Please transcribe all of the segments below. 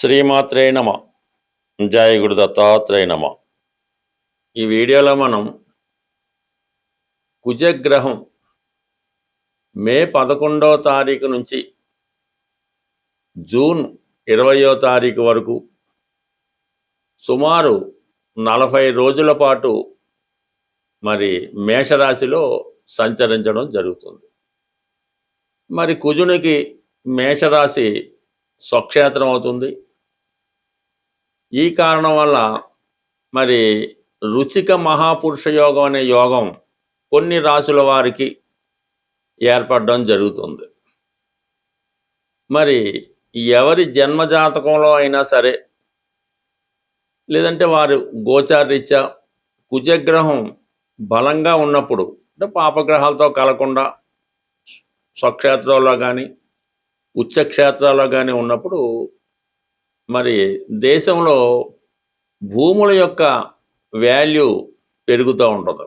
శ్రీమాత్రే నమ. జయ గురు దత్తాత్రేయ నమ. ఈ వీడియోలో మనం కుజగ్రహం మే 11వ తారీఖు నుంచి జూన్ 20వ తారీఖు వరకు సుమారు 40 రోజుల పాటు మరి మేషరాశిలో సంచరించడం జరుగుతుంది. మరి కుజునికి మేషరాశి స్వక్షేత్రం అవుతుంది. ఈ కారణం వల్ల మరి రుచిక మహాపురుష యోగం అనే యోగం కొన్ని రాశుల వారికి ఏర్పడడం జరుగుతుంది. మరి ఎవరి జన్మజాతకంలో అయినా సరే, లేదంటే వారు గోచారరీత్యా కుజగ్రహం బలంగా ఉన్నప్పుడు, అంటే పాపగ్రహాలతో కలకుండా స్వక్షేత్రంలో కానీ ఉచ్చక్షేత్రాల్లో కానీ ఉన్నప్పుడు మరి దేశంలో భూముల యొక్క వాల్యూ పెరుగుతూ ఉంటుంది.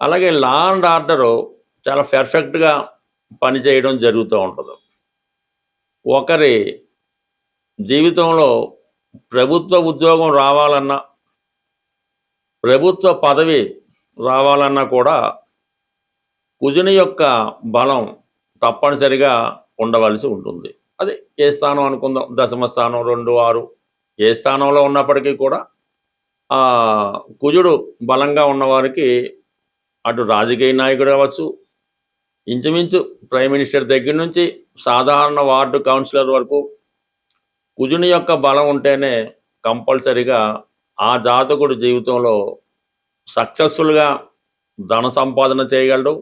అలాగే లా అండ్ ఆర్డరు చాలా పర్ఫెక్ట్గా పనిచేయడం జరుగుతూ ఉంటుంది. ఒకరి జీవితంలో ప్రభుత్వ ఉద్యోగం రావాలన్నా, ప్రభుత్వ పదవి రావాలన్నా కూడా కుజుని యొక్క బలం తప్పనిసరిగా ఉండవలసి ఉంటుంది. అది ఏ స్థానం అనుకుందాం, దశమ స్థానం, 2, 6 ఏ స్థానంలో ఉన్నప్పటికీ కూడా కుజుడు బలంగా ఉన్నవారికి అటు రాజకీయ నాయకుడు అవ్వచ్చు, ఇంచుమించు ప్రైమ్ మినిస్టర్ దగ్గర నుంచి సాధారణ వార్డు కౌన్సిలర్ వరకు కుజుని యొక్క బలం ఉంటేనే కంపల్సరిగా ఆ జాతకుడు జీవితంలో సక్సెస్ఫుల్గా ధన సంపాదన చేయగలడు.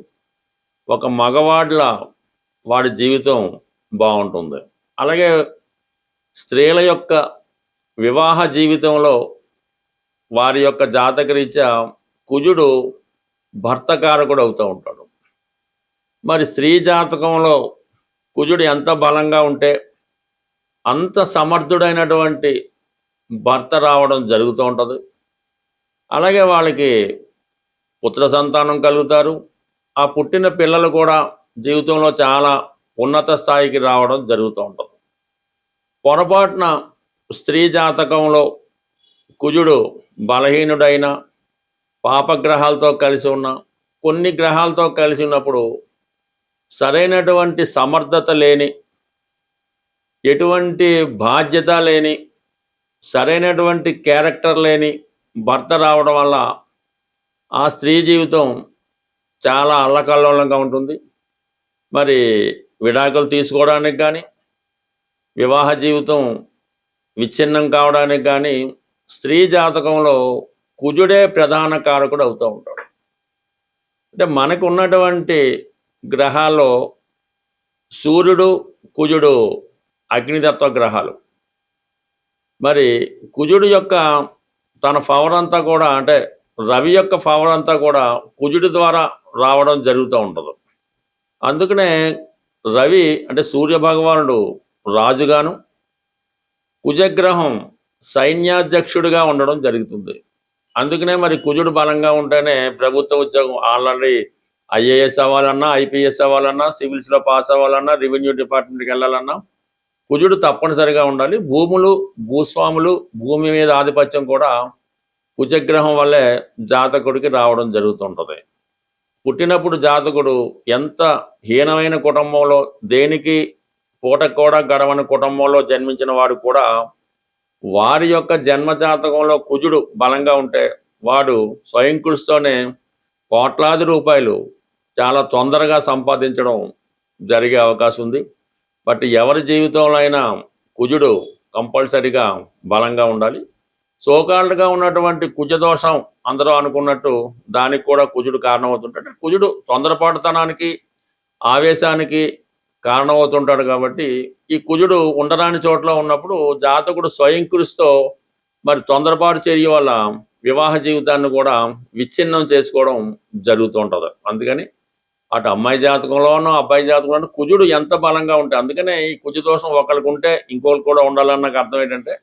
ఒక మగవాడిలా వాడి జీవితం బాగుంటుంది. అలాగే స్త్రీల యొక్క వివాహ జీవితంలో వారి యొక్క జాతకరీత్యా కుజుడు భర్తకారకుడు అవుతూ ఉంటాడు. మరి స్త్రీ జాతకంలో కుజుడు ఎంత బలంగా ఉంటే అంత సమర్థుడైనటువంటి భర్త రావడం జరుగుతూ ఉంటుంది. అలాగే వాళ్ళకి పుత్ర సంతానం కలుగుతారు. ఆ పుట్టిన పిల్లలు కూడా జీవితంలో చాలా ఉన్నత స్థాయికి రావడం జరుగుతూ ఉంటుంది. పొరపాటున స్త్రీ జాతకంలో కుజుడు బలహీనుడైన, పాపగ్రహాలతో కలిసి ఉన్న, కొన్ని గ్రహాలతో కలిసి ఉన్నప్పుడు సరైనటువంటి సమర్థత లేని, ఎటువంటి బాధ్యత లేని, సరైనటువంటి క్యారెక్టర్ లేని భర్త రావడం వల్ల ఆ స్త్రీ జీవితం చాలా అల్లకల్లోలంగా ఉంటుంది. మరి విడాకులు తీసుకోవడానికి కానీ, వివాహ జీవితం విచ్ఛిన్నం కావడానికి కానీ స్త్రీ జాతకంలో కుజుడే ప్రధాన కారకుడు అవుతూ ఉంటాడు. అంటే మనకు ఉన్నటువంటి గ్రహాల్లో సూర్యుడు, కుజుడు అగ్నితత్వ గ్రహాలు. మరి కుజుడు యొక్క తన పవర్ అంతా కూడా, అంటే రవి యొక్క పవర్ అంతా కూడా కుజుడి ద్వారా రావడం జరుగుతూ ఉంటుంది. అందుకనే రవి అంటే సూర్య భగవానుడు రాజుగాను, కుజగ్రహం సైన్యాధ్యక్షుడిగా ఉండడం జరుగుతుంది. అందుకనే మరి కుజుడు బలంగా ఉంటేనే ప్రభుత్వ ఉద్యోగం ఆల్రెడీ ఐఏఎస్ అవ్వాలన్నా, ఐపీఎస్ అవ్వాలన్నా, సివిల్స్లో పాస్ అవ్వాలన్నా, రెవెన్యూ డిపార్ట్మెంట్కి వెళ్ళాలన్నా కుజుడు తప్పనిసరిగా ఉండాలి. భూములు, భూస్వాములు, భూమి మీద ఆధిపత్యం కూడా కుజగ్రహం వల్లే జాతకుడికి రావడం జరుగుతుంటుంది. పుట్టినప్పుడు జాతకుడు ఎంత హీనమైన కుటుంబంలో, దేనికి పూట కూడా గడవని కుటుంబంలో జన్మించిన వాడు కూడా వారి యొక్క జన్మ జాతకంలో కుజుడు బలంగా ఉంటే వాడు స్వయం కృషితోనే కోట్లాది రూపాయలు చాలా తొందరగా సంపాదించడం జరిగే అవకాశం ఉంది. బట్ ఎవరి జీవితంలో అయినా కుజుడు కంపల్సరిగా బలంగా ఉండాలి. సోకాళ్ళుగా ఉన్నటువంటి కుజదోషం అందరూ అనుకున్నట్టు దానికి కూడా కుజుడు కారణమవుతుంటాడు. కుజుడు తొందరపాటుతనానికి, ఆవేశానికి కారణమవుతుంటాడు. కాబట్టి ఈ కుజుడు ఉండరాని చోట్ల ఉన్నప్పుడు జాతకుడు స్వయం కృషితో మరి తొందరపాటు చర్య వల్ల వివాహ జీవితాన్ని కూడా విచ్ఛిన్నం చేసుకోవడం జరుగుతూ ఉంటుంది. అందుకని అటు అమ్మాయి జాతకంలోనూ అబ్బాయి జాతకంలోనూ కుజుడు ఎంత బలంగా ఉంటే, అందుకనే ఈ కుజ దోషం ఒకరికి ఉంటే ఇంకొకరికి కూడా ఉండాలన్న అర్థం ఏంటంటే,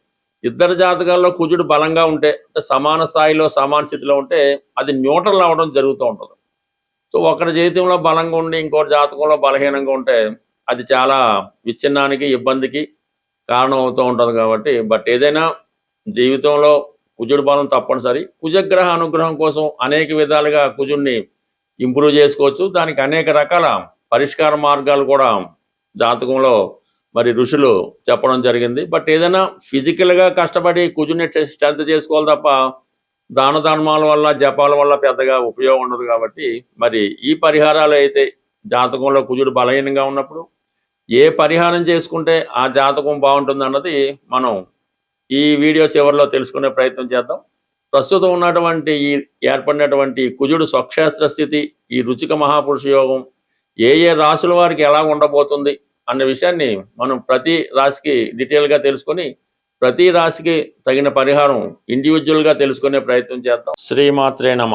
ఇద్దరు జాతకాల్లో కుజుడు బలంగా ఉంటే, సమాన స్థాయిలో సమాన స్థితిలో ఉంటే అది న్యూట్రల్ అవ్వడం జరుగుతూ ఉంటుంది. సో ఒకరి జీవితంలో బలంగా ఉండి ఇంకోటి జాతకంలో బలహీనంగా ఉంటే అది చాలా విచ్ఛిన్నానికి, ఇబ్బందికి, కారణం అవుతూ ఉంటుంది కాబట్టి బట్ ఏదైనా జీవితంలో కుజుడు బలం తప్పనిసరి. కుజగ్రహ అనుగ్రహం కోసం అనేక విధాలుగా కుజుడిని ఇంప్రూవ్ చేసుకోవచ్చు. దానికి అనేక రకాల పరిష్కార మార్గాలు కూడా జాతకంలో మరి ఋషులు చెప్పడం జరిగింది. బట్ ఏదైనా ఫిజికల్గా కష్టపడి కుజుడిని స్ట్రెంత్ చేసుకోవాలి తప్ప దాన ధర్మాల వల్ల జపాల వల్ల పెద్దగా ఉపయోగం ఉండదు. కాబట్టి మరి ఈ పరిహారాలు అయితే జాతకంలో కుజుడు బలహీనంగా ఉన్నప్పుడు ఏ పరిహారం చేసుకుంటే ఆ జాతకం బాగుంటుంది అన్నది మనం ఈ వీడియో చివరిలో తెలుసుకునే ప్రయత్నం చేద్దాం. ప్రస్తుతం ఉన్నటువంటి ఈ ఏర్పడినటువంటి కుజుడు స్వక్షేత్ర స్థితి, ఈ రుచిక మహాపురుష యోగం ఏ రాశుల వారికి ఎలా ఉండబోతుంది అన్న విషయాన్ని మనం ప్రతి రాశికి డీటెయిల్గా తెలుసుకొని ప్రతి రాశికి తగిన పరిహారం ఇండివిజువల్గా తెలుసుకునే ప్రయత్నం చేద్దాం. శ్రీమాత్రే నమ.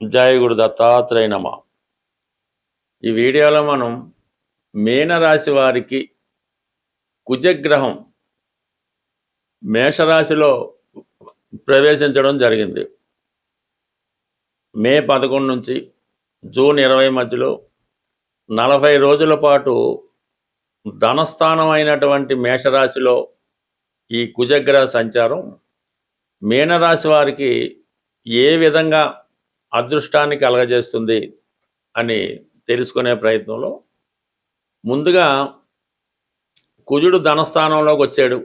జయ గురు దత్తాత్రేయ నమ. ఈ వీడియోలో మనం మీనరాశి వారికి కుజగ్రహం మేషరాశిలో ప్రవేశించడం జరిగింది. మే 11 నుంచి జూన్ 20 మధ్యలో 40 రోజుల పాటు ధనస్థానం అయినటువంటి మేషరాశిలో ఈ కుజగ్రహ సంచారం మీనరాశి వారికి ఏ విధంగా అదృష్టాన్ని కలగజేస్తుంది అని తెలుసుకునే ప్రయత్నంలో ముందుగా కుజుడు ధనస్థానంలోకి వచ్చాడు,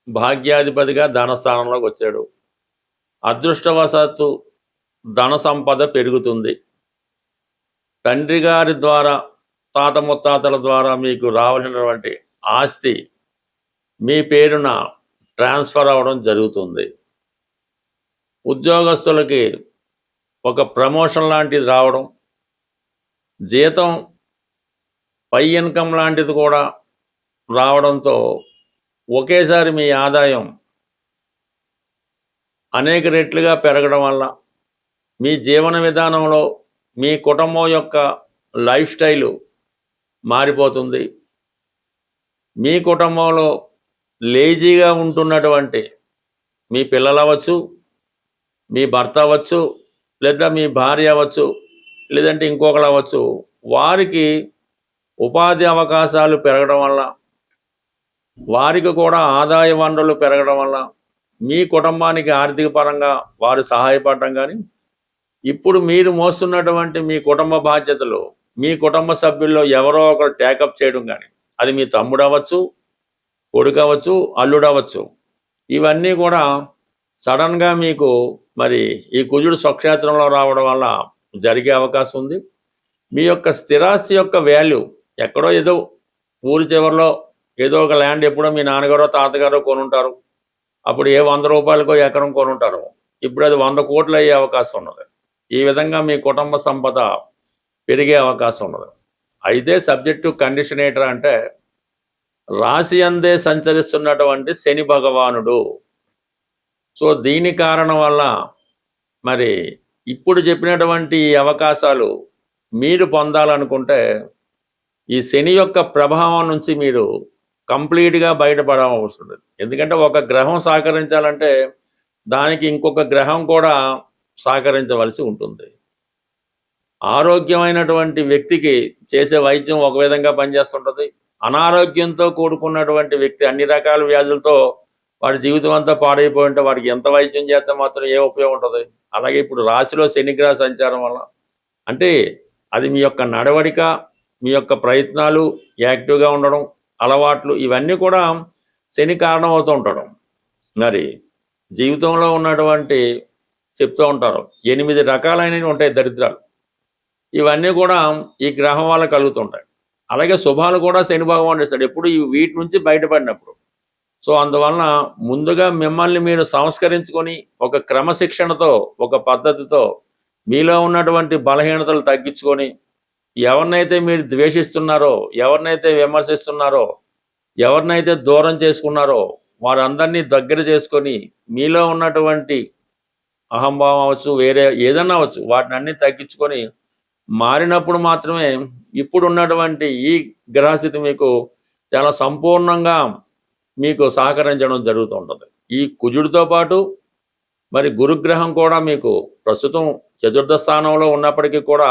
భాగ్యాధిపతిగా ధనస్థానంలోకి వచ్చాడు. అదృష్టవశాత్తు ధన సంపద పెరుగుతుంది. తండ్రి గారి ద్వారా, తాత ముత్తాతల ద్వారా మీకు రావాల్సినటువంటి ఆస్తి మీ పేరున ట్రాన్స్ఫర్ అవ్వడం జరుగుతుంది. ఉద్యోగస్తులకి ఒక ప్రమోషన్ లాంటిది రావడం, జీతం పై ఇన్కమ్ లాంటిది కూడా రావడంతో ఒకేసారి మీ ఆదాయం అనేక రెట్లుగా పెరగడం వల్ల మీ జీవన విధానంలో మీ కుటుంబం యొక్క లైఫ్ స్టైలు మారిపోతుంది. మీ కుటుంబంలో లేజీగా ఉంటున్నటువంటి మీ పిల్లలు అవ్వచ్చు, మీ భర్త అవ్వచ్చు, లేదా మీ భార్య అవ్వచ్చు, లేదంటే ఇంకొకరు అవ్వచ్చు, వారికి ఉపాధి అవకాశాలు పెరగడం వల్ల, వారికి కూడా ఆదాయ వనరులు పెరగడం వల్ల మీ కుటుంబానికి ఆర్థిక పరంగా వారు సహాయపడడం కానీ, ఇప్పుడు మీరు మోస్తున్నటువంటి మీ కుటుంబ బాధ్యతలు మీ కుటుంబ సభ్యుల్లో ఎవరో ఒకరు టేకప్ చేయడం కానీ, అది మీ తమ్ముడు అవ్వచ్చు, కొడుకు అవ్వచ్చు, అల్లుడు అవ్వచ్చు, ఇవన్నీ కూడా సడన్గా మీకు మరి ఈ కుజుడు స్వక్షేత్రంలో రావడం వల్ల జరిగే అవకాశం ఉంది. మీ యొక్క స్థిరాస్తి యొక్క వాల్యూ ఎక్కడో ఏదో ఊరి చివరిలో ఏదో ఒక ల్యాండ్ ఎప్పుడో మీ నాన్నగారో తాతగారో కొనుంటారు. అప్పుడు ఏ 100 రూపాయలకో ఎకరం కొనుంటారు. ఇప్పుడు అది 100 కోట్లు అయ్యే అవకాశం ఉన్నది. ఈ విధంగా మీ కుటుంబ సంపద పెరిగే అవకాశం ఉన్నది. అయితే సబ్జెక్టు కండిషన్ ఏంటంటే అంటే రాశి అందే సంచరిస్తున్నటువంటి శని భగవానుడు. సో దీని కారణం వల్ల మరి ఇప్పుడు చెప్పినటువంటి ఈ అవకాశాలు మీరు పొందాలనుకుంటే ఈ శని యొక్క ప్రభావం నుంచి మీరు కంప్లీట్గా బయటపడవలసి ఉంటుంది. ఎందుకంటే ఒక గ్రహం సహకరించాలంటే దానికి ఇంకొక గ్రహం కూడా సహకరించవలసి ఉంటుంది. ఆరోగ్యమైనటువంటి వ్యక్తికి చేసే వైద్యం ఒక విధంగా పనిచేస్తుంటుంది. అనారోగ్యంతో కూడుకున్నటువంటి వ్యక్తి అన్ని రకాల వ్యాధులతో వాడి జీవితం అంతా పాడైపోయి ఉంటే వాడికి ఎంత వైద్యం చేస్తే మాత్రం ఏ ఉపయోగం ఉంటుంది. అలాగే ఇప్పుడు రాశిలో శనిగ్రహ సంచారం వల్ల అంటే అది మీ యొక్క నడవడిక, మీ యొక్క ప్రయత్నాలు, యాక్టివ్గా ఉండడం, అలవాట్లు, ఇవన్నీ కూడా శని కారణం అవుతూ ఉంటాడు. మరి జీవితంలో ఉన్నటువంటి చెప్తూ ఉంటారు 8 రకాలైనవి ఉంటాయి దరిద్రాలు. ఇవన్నీ కూడా ఈ గ్రహం వల్ల కలుగుతుంటాయి. అలాగే శుభాలు కూడా శని భగవానుడు ఇస్తాడు ఎప్పుడు వీటి నుంచి బయటపడినప్పుడు. సో అందువలన ముందుగా మిమ్మల్ని మీరు సంస్కరించుకొని ఒక క్రమశిక్షణతో, ఒక పద్ధతితో మీలో ఉన్నటువంటి బలహీనతలు తగ్గించుకొని ఎవరినైతే మీరు ద్వేషిస్తున్నారో, ఎవరినైతే విమర్శిస్తున్నారో, ఎవరినైతే దూరం చేసుకున్నారో వారందరినీ దగ్గర చేసుకొని మీలో ఉన్నటువంటి అహంభావం అవ్వచ్చు, వేరే ఏదన్నా అవ్వచ్చు, వాటిని అన్నీ తగ్గించుకొని మారినప్పుడు మాత్రమే ఇప్పుడు ఉన్నటువంటి ఈ గ్రహస్థితి మీకు చాలా సంపూర్ణంగా మీకు సహకరించడం జరుగుతూ ఉంటుంది. ఈ కుజుడితో పాటు మరి గురుగ్రహం కూడా మీకు ప్రస్తుతం చతుర్థ స్థానంలో ఉన్నప్పటికీ కూడా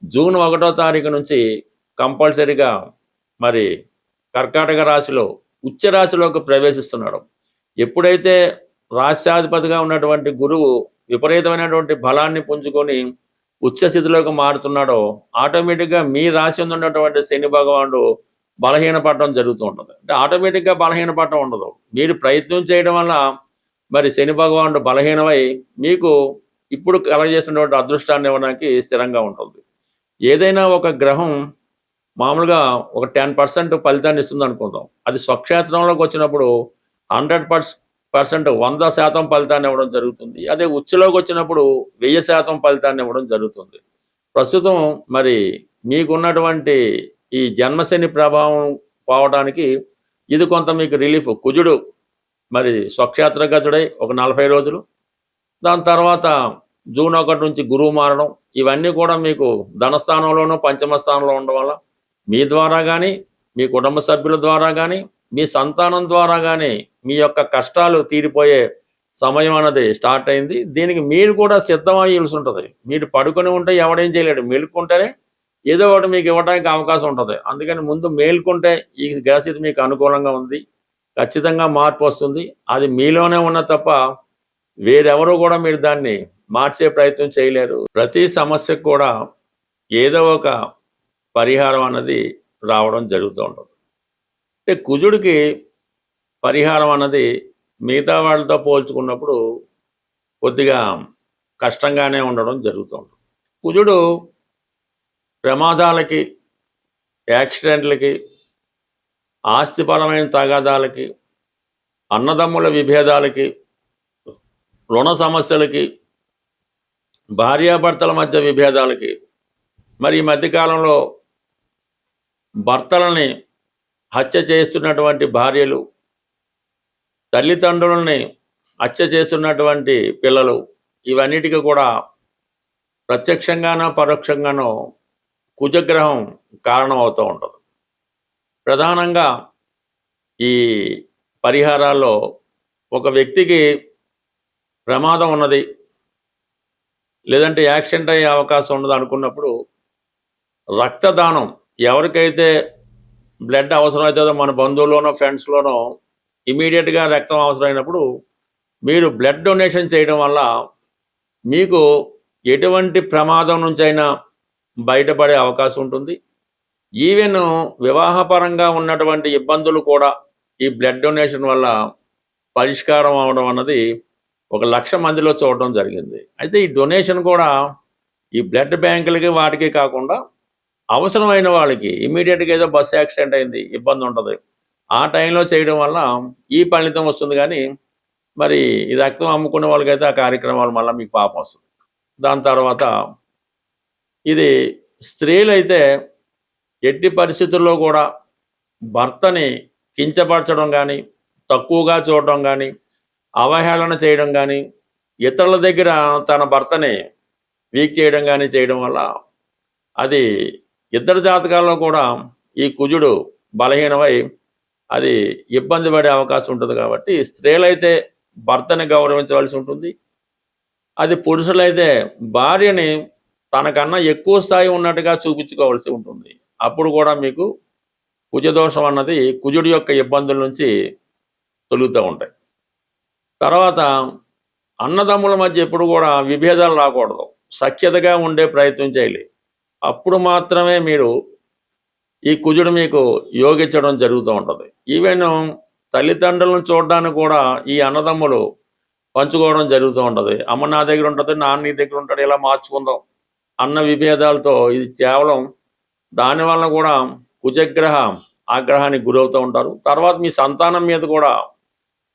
జూన్ 1వ తారీఖు నుంచి కంపల్సరీగా మరి కర్కాటక రాశిలో ఉచ్చ రాశిలోకి ప్రవేశిస్తున్నాడు. ఎప్పుడైతే రాష్ట్రాధిపతిగా ఉన్నటువంటి గురువు విపరీతమైనటువంటి బలాన్ని పుంజుకొని ఉచ్చ స్థితిలోకి మారుతున్నాడో ఆటోమేటిక్గా మీ రాశి ఉన్నటువంటి శని భగవానుడు బలహీనపడటం జరుగుతూ ఉంటుంది. అంటే ఆటోమేటిక్గా బలహీనపడటం ఉండదు, మీరు ప్రయత్నం చేయడం వల్ల మరి శని భగవానుడు బలహీనమై మీకు ఇప్పుడు కలగజేసినటువంటి అదృష్టాన్ని ఇవ్వడానికి స్థిరంగా ఉంటుంది. ఏదైనా ఒక గ్రహం మామూలుగా ఒక 10% ఫలితాన్ని ఇస్తుంది అనుకుందాం, అది స్వక్షేత్రంలోకి వచ్చినప్పుడు 100% 100% ఫలితాన్ని ఇవ్వడం జరుగుతుంది. అదే ఉచ్చులోకి వచ్చినప్పుడు 1000% ఫలితాన్ని ఇవ్వడం జరుగుతుంది. ప్రస్తుతం మరి మీకున్నటువంటి ఈ జన్మశని ప్రభావం పోవడానికి ఇది కొంత మీకు రిలీఫ్. కుజుడు మరి స్వక్షేత్ర గతుడై ఒక 40 రోజులు, దాని తర్వాత జూన్ 1 నుంచి గురువు మారడం, ఇవన్నీ కూడా మీకు ధనస్థానంలోనూ పంచమ స్థానంలో ఉండడం వల్ల మీ ద్వారా కానీ మీ కుటుంబ సభ్యుల ద్వారా కానీ మీ సంతానం ద్వారా కానీ మీ యొక్క కష్టాలు తీరిపోయే సమయం అన్నది స్టార్ట్ అయింది. దీనికి మీరు కూడా సిద్ధమయ్యాల్సి ఉంటుంది. మీరు పడుకొని ఉంటే ఎవడేం చేయలేడు, మేలుకుంటేనే ఏదో ఒకటి మీకు ఇవ్వడానికి అవకాశం ఉంటుంది. అందుకని ముందు మేల్కొంటే ఈ గ్రహస్థితి మీకు అనుకూలంగా ఉంది, ఖచ్చితంగా మార్పు వస్తుంది. అది మీలోనే ఉన్న తప్ప వేరెవరూ కూడా మీరు దాన్ని మార్చే ప్రయత్నం చేయలేరు. ప్రతి సమస్యకు కూడా ఏదో ఒక పరిహారం అన్నది రావడం జరుగుతూ ఉంటుంది. అంటే కుజుడికి పరిహారం అన్నది మిగతా వాళ్ళతో పోల్చుకున్నప్పుడు కొద్దిగా కష్టంగానే ఉండడం జరుగుతూ ఉంటుంది. కుజుడు ప్రమాదాలకి, యాక్సిడెంట్లకి, ఆస్తిపరమైన తగాదాలకి, అన్నదమ్ముల విభేదాలకి, రుణ సమస్యలకి, భార్యాభర్తల మధ్య విభేదాలకి, మరి ఈ మధ్యకాలంలో భర్తలని హత్య చేస్తున్నటువంటి భార్యలు, తల్లిదండ్రులని హత్య చేస్తున్నటువంటి పిల్లలు, ఇవన్నిటికీ కూడా ప్రత్యక్షంగానో పరోక్షంగానో కుజగ్రహం కారణం అవుతూ ఉంటుంది. ప్రధానంగా ఈ పరిహారాల్లో ఒక వ్యక్తికి ప్రమాదం ఉన్నది, లేదంటే యాక్సిడెంట్ అయ్యే అవకాశం ఉండదు అనుకున్నప్పుడు రక్తదానం, ఎవరికైతే బ్లడ్ అవసరం అవుతుందో మన బంధువుల్లోనో ఫ్రెండ్స్లోనో ఇమీడియట్గా రక్తం అవసరమైనప్పుడు మీరు బ్లడ్ డొనేషన్ చేయడం వల్ల మీకు ఎటువంటి ప్రమాదం నుంచైనా బయటపడే అవకాశం ఉంటుంది. ఈవెన్ వివాహపరంగా ఉన్నటువంటి ఇబ్బందులు కూడా ఈ బ్లడ్ డొనేషన్ వల్ల పరిష్కారం అవడం అన్నది 1,00,000 మందిలో చూడడం జరిగింది. అయితే ఈ డొనేషన్ కూడా ఈ బ్లడ్ బ్యాంకులకి వాటికి కాకుండా అవసరమైన వాళ్ళకి ఇమీడియట్గా ఏదో బస్సు యాక్సిడెంట్ అయింది, ఇబ్బంది ఉంటుంది, ఆ టైంలో చేయడం వల్ల ఈ ఫలితం వస్తుంది. కానీ మరి ఈ రక్తం అమ్ముకునే వాళ్ళకైతే ఆ కార్యక్రమాలు మళ్ళీ మీకు పాపం వస్తుంది. దాని తర్వాత ఇది స్త్రీలైతే ఎట్టి పరిస్థితుల్లో కూడా భర్తని కించపరచడం కానీ, తక్కువగా చూడడం కానీ, అవహేళన చేయడం కానీ, ఇతరుల దగ్గర తన భర్తని వీక్ చేయడం కానీ చేయడం వల్ల అది ఇద్దరు జాతకాల్లో కూడా ఈ కుజుడు బలహీనమై అది ఇబ్బంది పడే అవకాశం ఉంటుంది. కాబట్టి స్త్రీలైతే భర్తని గౌరవించవలసి ఉంటుంది, అది పురుషులైతే భార్యని తనకన్నా ఎక్కువ స్థాయి ఉన్నట్టుగా చూపించుకోవాల్సి ఉంటుంది. అప్పుడు కూడా మీకు కుజదోషం అన్నది కుజుడి యొక్క ఇబ్బందుల నుంచి తొలుగుతూ ఉంటాయి. తర్వాత అన్నదమ్ముల మధ్య ఎప్పుడు కూడా విభేదాలు రాకూడదు, సఖ్యతగా ఉండే ప్రయత్నం చేయాలి. అప్పుడు మాత్రమే మీరు ఈ కుజుడు మీకు యోగించడం జరుగుతూ ఉంటుంది. ఈవెన్ తల్లిదండ్రులను చూడడానికి కూడా ఈ అన్నదమ్ములు పంచుకోవడం జరుగుతూ ఉంటుంది. అమ్మ నా దగ్గర ఉంటుంది, నాన్న నీ దగ్గర ఉంటాడు, ఇలా మార్చుకుందాం అన్న విభేదాలతో ఇది కేవలం దానివల్ల కూడా కుజగ్రహ ఆగ్రహానికి గురవుతూ ఉంటారు. తర్వాత మీ సంతానం మీద కూడా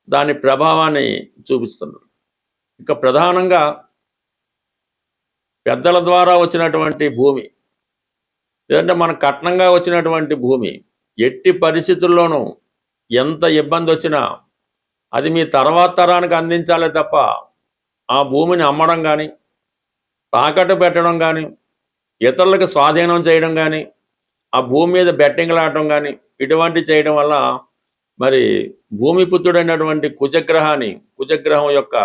దాని ప్రభావాన్ని చూపిస్తున్నారు. ఇక ప్రధానంగా పెద్దల ద్వారా వచ్చినటువంటి భూమి, లేదంటే మన కట్నంగా వచ్చినటువంటి భూమి, ఎట్టి పరిస్థితుల్లోనూ ఎంత ఇబ్బంది వచ్చినా అది మీ తర్వాత తరానికి అందించాలే తప్ప ఆ భూమిని అమ్మడం కానీ, తాకట్టు పెట్టడం కానీ, ఇతరులకు స్వాధీనం చేయడం కానీ, ఆ భూమి మీద బెట్టింగ్లు ఆడటం కానీ ఇటువంటి చేయడం వల్ల మరి భూమిపుత్రుడైనటువంటి కుజగ్రహం యొక్క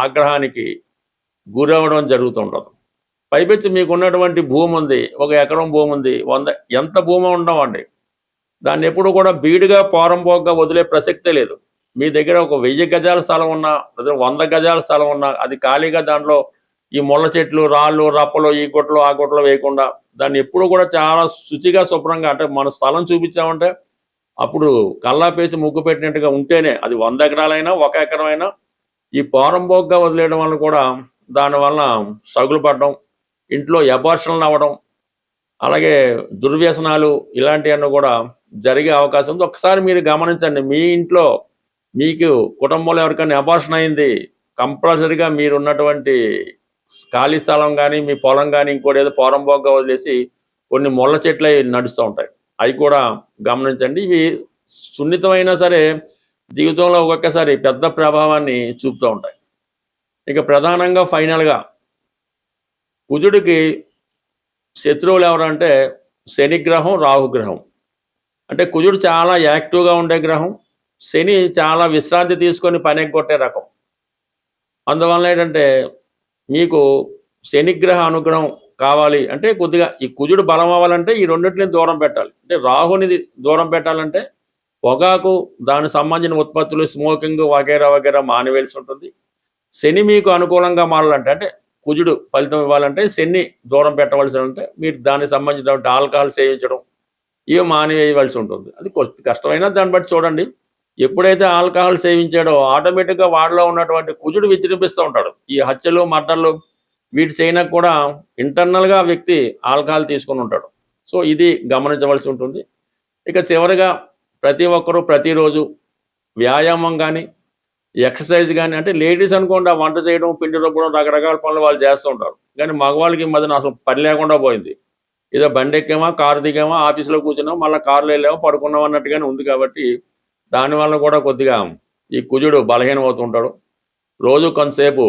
ఆగ్రహానికి గురవడం జరుగుతుంటుంది. పైపెచ్చి మీకు ఉన్నటువంటి భూమి ఉంది, 1 ఎకరం భూమి ఉంది, 100 ఎంత భూమి ఉండవండి, దాన్ని ఎప్పుడు కూడా బీడుగా పోరంపోగ్గా వదిలే ప్రసక్తే లేదు. మీ దగ్గర ఒక 1000 గజాల స్థలం ఉన్నా, లేదా 100 గజాల స్థలం ఉన్నా, అది ఖాళీగా దాంట్లో ఈ ముళ్ళ చెట్లు, రాళ్ళు, రప్పలు, ఈ గుట్టలు ఆ గుట్టలు వేయకుండా దాన్ని ఎప్పుడు కూడా చాలా శుచిగా, శుభ్రంగా, అంటే మన స్థలం చూపించామంటే అప్పుడు కల్లాపేసి ముగ్గు పెట్టినట్టుగా ఉంటేనే, అది 100 ఎకరాలైనా 1 ఎకరం అయినా, ఈ పోరంపోగ్గా వదిలేయడం వల్ల కూడా దానివల్ల సగులు పడడం, ఇంట్లో అబార్షన్లు అవ్వడం, అలాగే దుర్వ్యసనాలు ఇలాంటివన్నీ కూడా జరిగే అవకాశం ఉంది. ఒకసారి మీరు గమనించండి, మీ ఇంట్లో మీకు కుటుంబంలో ఎవరికైనా అబార్షన్ అయింది, కంపల్సరీగా మీరు ఉన్నటువంటి ఖాళీ స్థలం కానీ, మీ పొలం కానీ, ఇంకోటి ఏదో పోరంపోగ్గా వదిలేసి కొన్ని ముళ్ళ చెట్లు అవి నడుస్తూ ఉంటాయి. అవి కూడా గమనించండి. ఇవి సున్నితమైనా సరే జీవితంలో ఒక్కొక్కసారి పెద్ద ప్రభావాన్ని చూపుతూ ఉంటాయి. ఇక ప్రధానంగా ఫైనల్గా కుజుడికి శత్రువులు ఎవరంటే శనిగ్రహం, రాహుగ్రహం. అంటే కుజుడు చాలా యాక్టివ్గా ఉండే గ్రహం, శని చాలా విశ్రాంతి తీసుకొని పని ఎగ్గొట్టే రకం. అందువల్ల ఏంటంటే మీకు శనిగ్రహ అనుగ్రహం కావాలి అంటే కొద్దిగా ఈ కుజుడు బలం అవ్వాలంటే ఈ రెండింటిని దూరం పెట్టాలి. అంటే రాహుని దూరం పెట్టాలంటే పొగాకు, దానికి సంబంధించిన ఉత్పత్తులు, స్మోకింగ్ వగైరా వగైరా మానివేయాల్సి ఉంటుంది. శని మీకు అనుకూలంగా మారాలంటే, అంటే కుజుడు ఫలితం ఇవ్వాలంటే శని దూరం పెట్టవలసి ఉంటే మీరు దానికి సంబంధించిన ఆల్కహాల్ సేవించడం ఇవి మానివేయవలసి ఉంటుంది. అది కష్టమైనా దాన్ని బట్టి చూడండి. ఎప్పుడైతే ఆల్కహాల్ సేవించాడో ఆటోమేటిక్గా వాడిలో ఉన్నటువంటి కుజుడు విజృంభిస్తూ ఉంటాడు. ఈ హత్యలు, మర్డర్లు వీటి చేయడానికి కూడా ఇంటర్నల్గా వ్యక్తి ఆల్కహాల్ తీసుకుని ఉంటాడు. సో ఇది గమనించవలసి ఉంటుంది. ఇక చివరిగా ప్రతి ఒక్కరూ ప్రతిరోజు వ్యాయామం కానీ, ఎక్సర్సైజ్ కానీ, అంటే లేడీస్ అనుకోండి ఆ వంట చేయడం, పిండి రుబ్బడం, రకరకాల పనులు వాళ్ళు చేస్తూ ఉంటారు. కానీ మగవాళ్ళకి ఈ మధ్యన అసలు పని లేకుండా పోయింది. ఏదో బండి ఎక్కామా, కారు దిగామా, ఆఫీసులో కూర్చున్నాం, మళ్ళీ కారులో వెళ్ళామా, పడుకున్నాం అన్నట్టుగానే ఉంది. కాబట్టి దానివల్ల కూడా కొద్దిగా ఈ కుజుడు బలహీనం అవుతుంటాడు. రోజు కొంతసేపు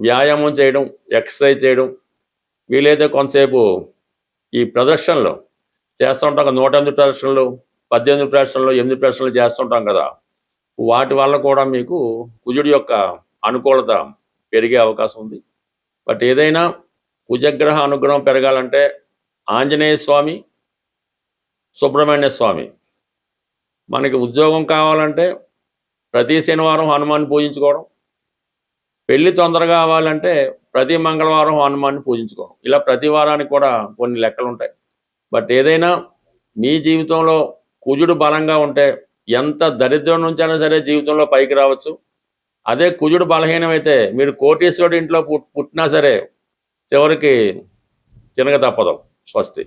వ్యాయామం చేయడం, ఎక్సర్సైజ్ చేయడం, వీలైతే కొంతసేపు ఈ ప్రదర్శనలు చేస్తూ ఉంటాం. 108 ప్రదర్శనలు, 18 ప్రదర్శనలు, 8 ప్రదర్శనలు చేస్తుంటాం కదా, వాటి వల్ల కూడా మీకు కుజుడి యొక్క అనుకూలత పెరిగే అవకాశం ఉంది. బట్ ఏదైనా కుజగ్రహ అనుగ్రహం పెరగాలంటే ఆంజనేయ స్వామి, సుబ్రహ్మణ్య స్వామి. మనకి ఉద్యోగం కావాలంటే ప్రతి శనివారం హనుమాన్ని పూజించుకోవడం, పెళ్లి తొందరగా అవ్వాలంటే ప్రతి మంగళవారం హనుమాన్ని పూజించుకోవడం. ఇలా ప్రతి వారానికి కూడా కొన్ని లెక్కలు ఉంటాయి. బట్ ఏదైనా మీ జీవితంలో కుజుడు బలంగా ఉంటే ఎంత దరిద్రం నుంచైనా సరే జీవితంలో పైకి రావచ్చు. అదే కుజుడు బలహీనమైతే మీరు కోటీశ్వరుడి ఇంట్లో పుట్టినా సరే చివరికి తినక తప్పదు. స్వస్తి.